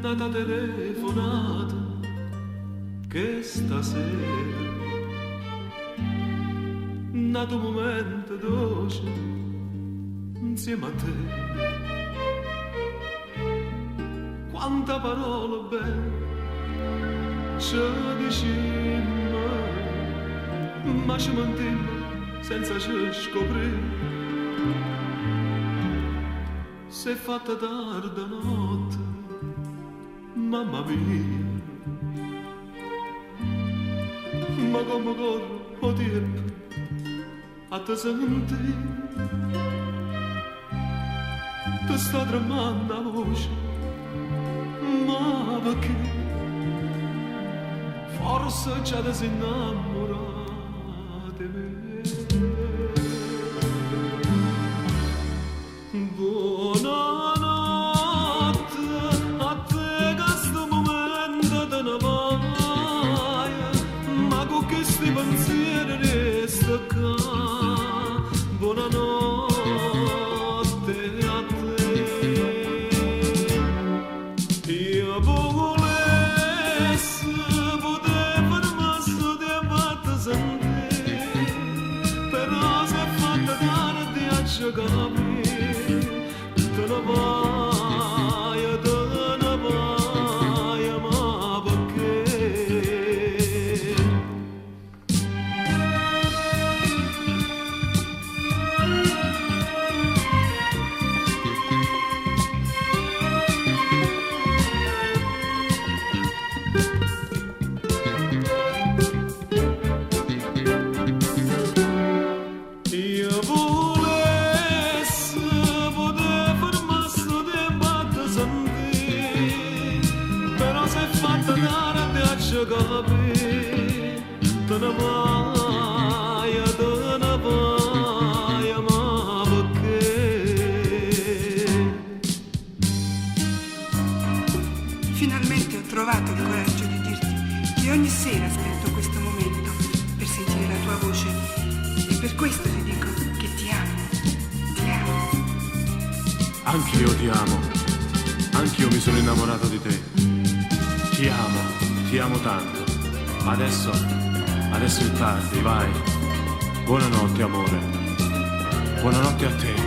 nata telefonata che stasera nato momento dolce insieme a te. Quanta parola bella ci dicimmo, ma ci mentimmo senza ci scoprire. Si è fatta tarda notte, mamma mia, ma come corro tempo a te sentire. Ti sta tremando la voce, ma perché? Forse già ti sei innamorata di me. Buonanotte a te che sto momento te ne vai, ma con questi pensieri resta qua. Buonanotte a te. Io volessi poter fermare sto tempo a te sentire, però si è fatta tardi a giocare. Te ne vai, ma perché? Io volessi poter fermare sto tempo a te sentire, però si è fatta tardi a giocare. Te ne vai, ma perché? Finalmente ho trovato il coraggio di dirti che ogni sera aspetto questo momento per sentire la tua voce, e per questo ti dico che ti amo, ti amo. Anch'io ti amo, anch'io mi sono innamorato di te. Ti amo tanto. Ma adesso è tardi, vai. Buonanotte amore, buonanotte a te.